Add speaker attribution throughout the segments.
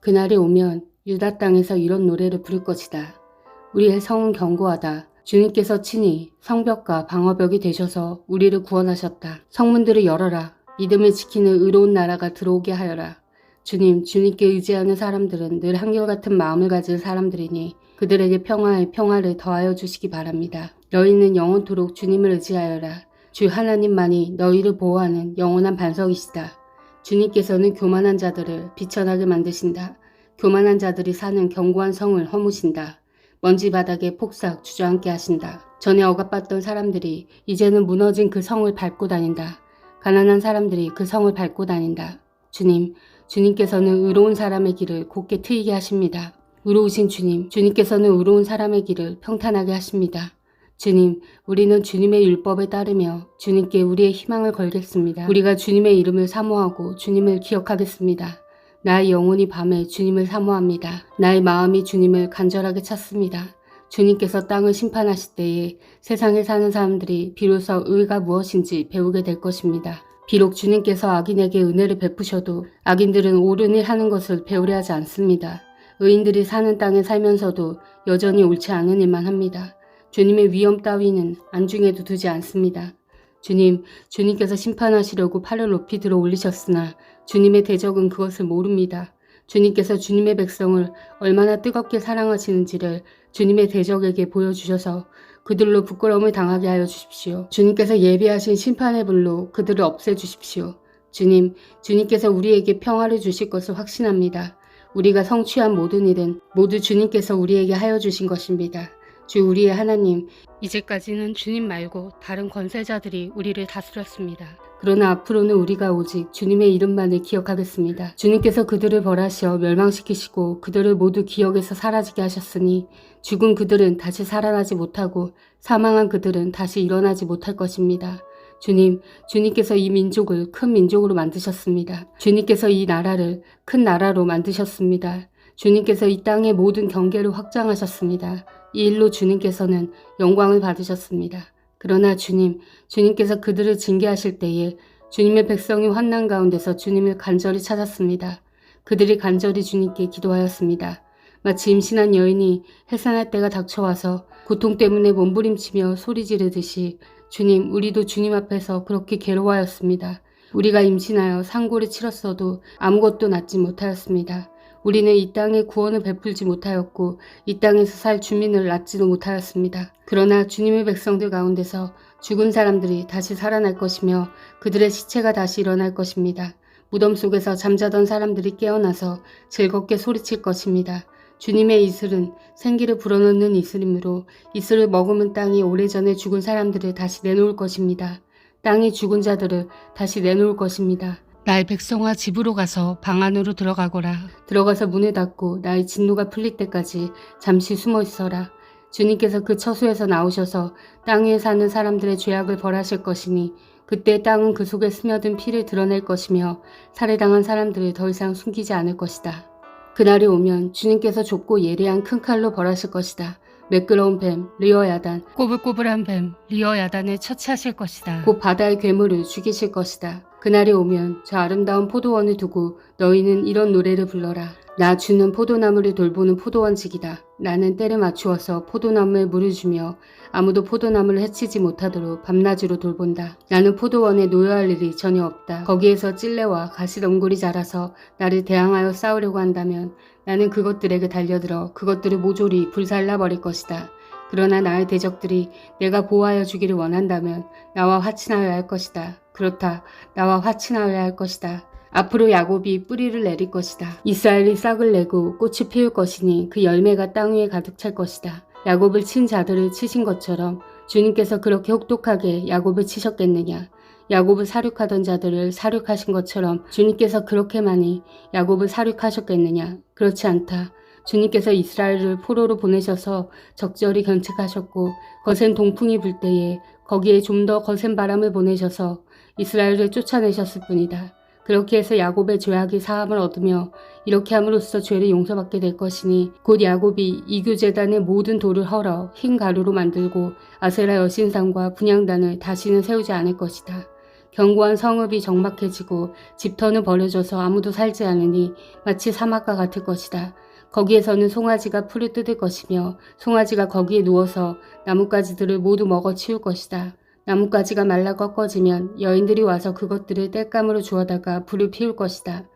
Speaker 1: 그날이 오면 유다 땅에서 이런 노래를 부를 것이다. 우리의 성은 견고하다. 주님께서 친히 성벽과 방어벽이 되셔서 우리를 구원하셨다. 성문들을 열어라. 믿음을 지키는 의로운 나라가 들어오게 하여라. 주님께 의지하는 사람들은 늘 한결같은 마음을 가진 사람들이니 그들에게 평화의 평화를 더하여 주시기 바랍니다. 너희는 영원토록 주님을 의지하여라. 주 하나님만이 너희를 보호하는 영원한 반석이시다. 주님께서는 교만한 자들을 비천하게 만드신다. 교만한 자들이 사는 견고한 성을 허무신다. 먼지 바닥에 폭삭 주저앉게 하신다. 전에 억압받던 사람들이 이제는 무너진 그 성을 밟고 다닌다. 가난한 사람들이 그 성을 밟고 다닌다. 주님께서는 의로운 사람의 길을 곧게 트이게 하십니다. 의로우신 주님께서는 의로운 사람의 길을 평탄하게 하십니다. 우리는 주님의 율법에 따르며 주님께 우리의 희망을 걸겠습니다. 우리가 주님의 이름을 사모하고 주님을 기억하겠습니다. 나의 영혼이 밤에 주님을 사모합니다. 나의 마음이 주님을 간절하게 찾습니다. 주님께서 땅을 심판하실 때에 세상에 사는 사람들이 비로소 의가 무엇인지 배우게 될 것입니다. 비록 주님께서 악인에게 은혜를 베푸셔도 악인들은 옳은 일 하는 것을 배우려 하지 않습니다. 의인들이 사는 땅에 살면서도 여전히 옳지 않은 일만 합니다. 주님의 위엄 따위는 안중에도 두지 않습니다. 주님께서 심판하시려고 팔을 높이 들어 올리셨으나 주님의 대적은 그것을 모릅니다. 주님께서 주님의 백성을 얼마나 뜨겁게 사랑하시는지를 주님의 대적에게 보여주셔서 그들로 부끄러움을 당하게 하여 주십시오. 주님께서 예비하신 심판의 불로 그들을 없애주십시오. 주님께서 우리에게 평화를 주실 것을 확신합니다. 우리가 성취한 모든 일은 모두 주님께서 우리에게 하여 주신 것입니다. 주 우리의 하나님, 이제까지는 주님 말고 다른 권세자들이 우리를 다스렸습니다. 그러나 앞으로는 우리가 오직 주님의 이름만을 기억하겠습니다. 주님께서 그들을 벌하시어 멸망시키시고 그들을 모두 기억에서 사라지게 하셨으니 죽은 그들은 다시 살아나지 못하고 사망한 그들은 다시 일어나지 못할 것입니다. 주님께서 이 민족을 큰 민족으로 만드셨습니다. 주님께서 이 나라를 큰 나라로 만드셨습니다. 주님께서 이 땅의 모든 경계를 확장하셨습니다. 이 일로 주님께서는 영광을 받으셨습니다. 그러나 주님께서 그들을 징계하실 때에 주님의 백성이 환난 가운데서 주님을 간절히 찾았습니다. 그들이 간절히 주님께 기도하였습니다. 마치 임신한 여인이 해산할 때가 닥쳐와서 고통 때문에 몸부림치며 소리 지르듯이 우리도 주님 앞에서 그렇게 괴로워하였습니다. 우리가 임신하여 상고를 치렀어도 아무것도 낳지 못하였습니다. 우리는 이 땅에 구원을 베풀지 못하였고 이 땅에서 살 주민을 낳지도 못하였습니다. 그러나 주님의 백성들 가운데서 죽은 사람들이 다시 살아날 것이며 그들의 시체가 다시 일어날 것입니다. 무덤 속에서 잠자던 사람들이 깨어나서 즐겁게 소리칠 것입니다. 주님의 이슬은 생기를 불어넣는 이슬이므로 이슬을 머금은 땅이 오래전에 죽은 사람들을 다시 내놓을 것입니다. 땅이 죽은 자들을 다시 내놓을 것입니다. 나의 백성아 집으로 가서 방 안으로 들어가거라. 들어가서 문을 닫고 나의 진노가 풀릴 때까지 잠시 숨어 있어라. 주님께서 그 처소에서 나오셔서 땅 위에 사는 사람들의 죄악을 벌하실 것이니 그때 땅은 그 속에 스며든 피를 드러낼 것이며 살해당한 사람들을 더 이상 숨기지 않을 것이다. 그날이 오면 주님께서 좁고 예리한 큰 칼로 벌하실 것이다. 매끄러운 뱀, 리어야단, 꼬불꼬불한 뱀, 리어야단을 처치하실 것이다. 곧 바다의 괴물을 죽이실 것이다. 그날이 오면 저 아름다운 포도원을 두고 너희는 이런 노래를 불러라. 나 주는 포도나무를 돌보는 포도원직이다. 나는 때를 맞추어서 포도나무에 물을 주며 아무도 포도나무를 해치지 못하도록 밤낮으로 돌본다. 나는 포도원에 노여할 일이 전혀 없다. 거기에서 찔레와 가시덤굴이 자라서 나를 대항하여 싸우려고 한다면 나는 그것들에게 달려들어 그것들을 모조리 불살라버릴 것이다. 그러나 나의 대적들이 내가 보호하여 주기를 원한다면 나와 화친하여야 할 것이다. 그렇다. 나와 화친하여야 할 것이다. 앞으로 야곱이 뿌리를 내릴 것이다. 이스라엘이 싹을 내고 꽃이 피울 것이니 그 열매가 땅 위에 가득 찰 것이다. 야곱을 친 자들을 치신 것처럼 주님께서 그렇게 혹독하게 야곱을 치셨겠느냐. 야곱을 사륙하던 자들을 사륙하신 것처럼 주님께서 그렇게 많이 야곱을 사륙하셨겠느냐. 그렇지 않다. 주님께서 이스라엘을 포로로 보내셔서 적절히 견책하셨고 거센 동풍이 불 때에 거기에 좀 더 거센 바람을 보내셔서 이스라엘을 쫓아내셨을 뿐이다. 그렇게 해서 야곱의 죄악이 사함을 얻으며 이렇게 함으로써 죄를 용서받게 될 것이니 곧 야곱이 이교제단의 모든 돌을 헐어 흰 가루로 만들고 아세라 여신상과 분향단을 다시는 세우지 않을 것이다. 견고한 성읍이 적막해지고 집터는 버려져서 아무도 살지 않으니 마치 사막과 같을 것이다. 거기에서는 송아지가 풀을 뜯을 것이며 송아지가 거기에 누워서 나뭇가지들을 모두 먹어치울 것이다. 나뭇가지가 말라 꺾어지면 여인들이 와서 그것들을 땔감으로 주워다가 불을 피울 것이다.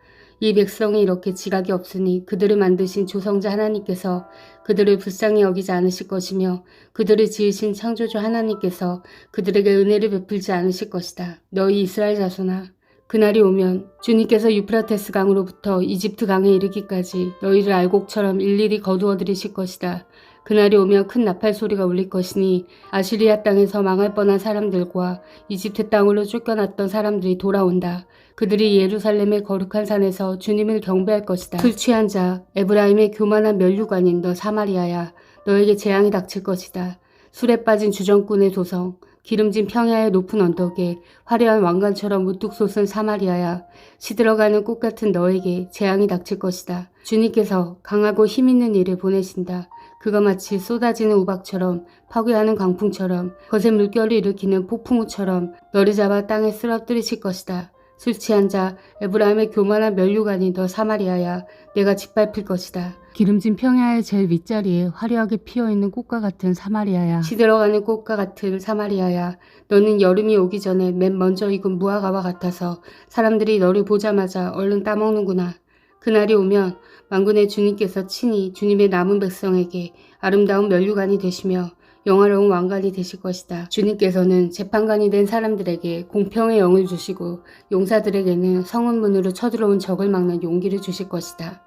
Speaker 1: 이 백성이 이렇게 지각이 없으니 그들을 만드신 조성자 하나님께서 그들을 불쌍히 여기지 않으실 것이며 그들을 지으신 창조주 하나님께서 그들에게 은혜를 베풀지 않으실 것이다. 너희 이스라엘 자손아, 그날이 오면 주님께서 유프라테스 강으로부터 이집트 강에 이르기까지 너희를 알곡처럼 일일이 거두어 들이실 것이다. 그날이 오면 큰 나팔 소리가 울릴 것이니 아시리아 땅에서 망할 뻔한 사람들과 이집트 땅으로 쫓겨났던 사람들이 돌아온다. 그들이 예루살렘의 거룩한 산에서 주님을 경배할 것이다. 술 취한 자, 에브라임의 교만한 면류관인 너 사마리아야, 너에게 재앙이 닥칠 것이다. 술에 빠진 주정꾼의 도성, 기름진 평야의 높은 언덕에 화려한 왕관처럼 우뚝 솟은 사마리아야, 시들어가는 꽃 같은 너에게 재앙이 닥칠 것이다. 주님께서 강하고 힘있는 이를 보내신다. 그가 마치 쏟아지는 우박처럼, 파괴하는 광풍처럼, 거센 물결을 일으키는 폭풍우처럼 너를 잡아 땅에 쓰러뜨리실 것이다. 술 취한 자, 에브라임의 교만한 면류관이 너 사마리아야, 내가 짓밟힐 것이다. 기름진 평야의 제일 윗자리에 화려하게 피어있는 꽃과 같은 사마리아야, 시들어가는 꽃과 같은 사마리아야, 너는 여름이 오기 전에 맨 먼저 익은 무화과와 같아서 사람들이 너를 보자마자 얼른 따먹는구나. 그날이 오면 만군의 주님께서 친히 주님의 남은 백성에게 아름다운 면류관이 되시며 영화로운 왕관이 되실 것이다. 주님께서는 재판관이 된 사람들에게 공평의 영을 주시고 용사들에게는 성읍문으로 쳐들어온 적을 막는 용기를 주실 것이다.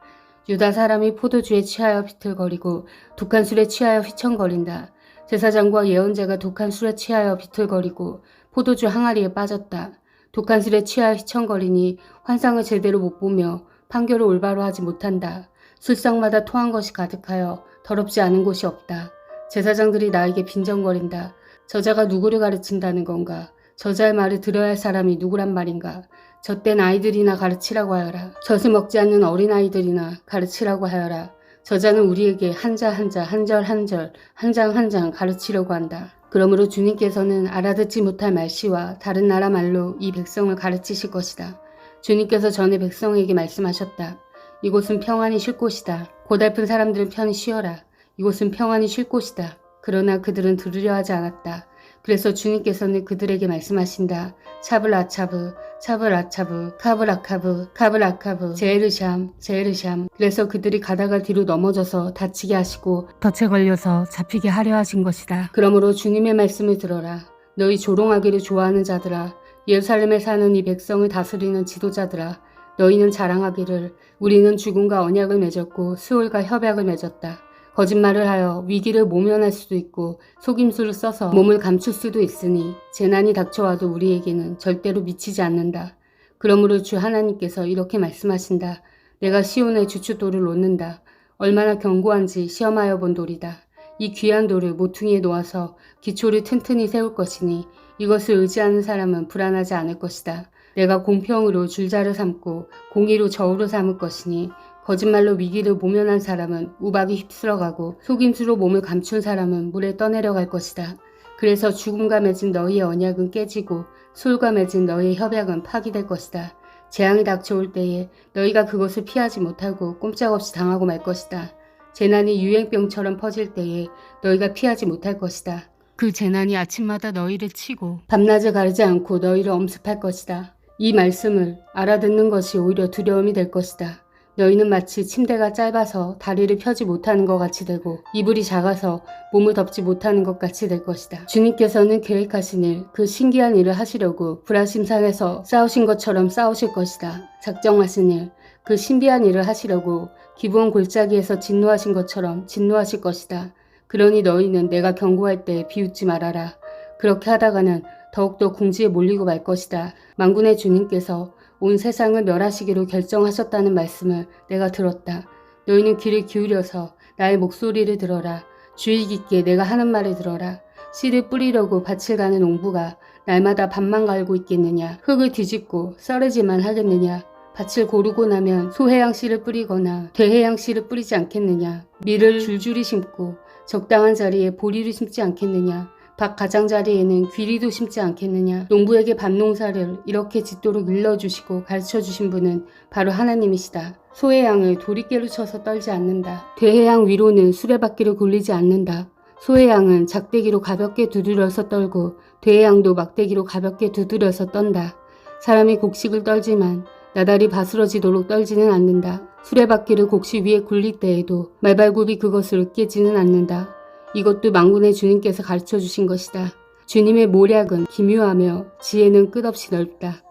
Speaker 1: 유다 사람이 포도주에 취하여 비틀거리고 독한 술에 취하여 휘청거린다. 제사장과 예언자가 독한 술에 취하여 비틀거리고 포도주 항아리에 빠졌다. 독한 술에 취하여 휘청거리니 환상을 제대로 못 보며 판결을 올바로 하지 못한다. 술상마다 토한 것이 가득하여 더럽지 않은 곳이 없다. 제사장들이 나에게 빈정거린다. 저자가 누구를 가르친다는 건가? 저자의 말을 들어야 할 사람이 누구란 말인가? 젖된 아이들이나 가르치라고 하여라. 젖을 먹지 않는 어린아이들이나 가르치라고 하여라. 저자는 우리에게 한자 한자, 한절 한절, 한 장 한 장 가르치려고 한다. 그러므로 주님께서는 알아듣지 못할 말씨와 다른 나라 말로 이 백성을 가르치실 것이다. 주님께서 전에 백성에게 말씀하셨다. 이곳은 평안히 쉴 곳이다. 고달픈 사람들은 편히 쉬어라. 이곳은 평안히 쉴 곳이다. 그러나 그들은 들으려 하지 않았다. 그래서 주님께서는 그들에게 말씀하신다. 차블아차브, 차블아차브, 카블아카브, 카블아카브, 제르샴, 제르샴. 그래서 그들이 가다가 뒤로 넘어져서 다치게 하시고 덫에 걸려서 잡히게 하려 하신 것이다. 그러므로 주님의 말씀을 들어라. 너희 조롱하기를 좋아하는 자들아. 예루살렘에 사는 이 백성을 다스리는 지도자들아. 너희는 자랑하기를 우리는 죽음과 언약을 맺었고 수월과 협약을 맺었다. 거짓말을 하여 위기를 모면할 수도 있고 속임수를 써서 몸을 감출 수도 있으니 재난이 닥쳐와도 우리에게는 절대로 미치지 않는다. 그러므로 주 하나님께서 이렇게 말씀하신다. 내가 시온의 주춧돌을 놓는다. 얼마나 견고한지 시험하여 본 돌이다. 이 귀한 돌을 모퉁이에 놓아서 기초를 튼튼히 세울 것이니 이것을 의지하는 사람은 불안하지 않을 것이다. 내가 공평으로 줄자를 삼고 공의로 저울을 삼을 것이니 거짓말로 위기를 모면한 사람은 우박이 휩쓸어가고 속임수로 몸을 감춘 사람은 물에 떠내려갈 것이다. 그래서 죽음과 맺은 너희의 언약은 깨지고 술과 맺은 너희의 협약은 파기될 것이다. 재앙이 닥쳐올 때에 너희가 그것을 피하지 못하고 꼼짝없이 당하고 말 것이다. 재난이 유행병처럼 퍼질 때에 너희가 피하지 못할 것이다. 그 재난이 아침마다 너희를 치고 밤낮을 가르지 않고 너희를 엄습할 것이다. 이 말씀을 알아듣는 것이 오히려 두려움이 될 것이다. 너희는 마치 침대가 짧아서 다리를 펴지 못하는 것 같이 되고 이불이 작아서 몸을 덮지 못하는 것 같이 될 것이다. 주님께서는 계획하신 일, 그 신기한 일을 하시려고 브라심산에서 싸우신 것처럼 싸우실 것이다. 작정하신 일, 그 신비한 일을 하시려고 기브온 골짜기에서 진노하신 것처럼 진노하실 것이다. 그러니 너희는 내가 경고할 때 비웃지 말아라. 그렇게 하다가는 더욱더 궁지에 몰리고 말 것이다. 만군의 주님께서 온 세상을 멸하시기로 결정하셨다는 말씀을 내가 들었다. 너희는 귀를 기울여서 나의 목소리를 들어라. 주의 깊게 내가 하는 말을 들어라. 씨를 뿌리려고 밭을 가는 농부가 날마다 밭만 갈고 있겠느냐. 흙을 뒤집고 썰으지만 하겠느냐. 밭을 고르고 나면 소해양 씨를 뿌리거나 대해양 씨를 뿌리지 않겠느냐. 밀을 줄줄이 심고 적당한 자리에 보리를 심지 않겠느냐. 밭 가장자리에는 귀리도 심지 않겠느냐. 농부에게 밭농사를 이렇게 짓도록 일러주시고 가르쳐주신 분은 바로 하나님이시다. 소의 양을 도리깨로 쳐서 떨지 않는다. 돼의 양 위로는 수레바퀴를 굴리지 않는다. 소의 양은 작대기로 가볍게 두드려서 떨고 돼의 양도 막대기로 가볍게 두드려서 떤다. 사람이 곡식을 떨지만 나달이 바스러지도록 떨지는 않는다. 수레바퀴를 곡식 위에 굴릴 때에도 말발굽이 그것을 으깨지는 않는다. 이것도 만군의 주님께서 가르쳐 주신 것이다. 주님의 모략은 기묘하며 지혜는 끝없이 넓다.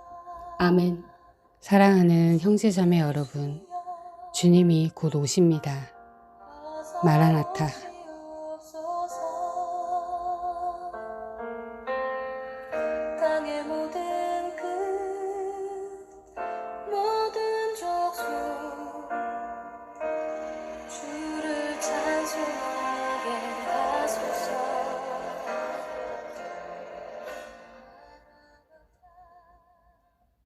Speaker 1: 아멘. 사랑하는 형제자매 여러분, 주님이 곧 오십니다. 마라나타.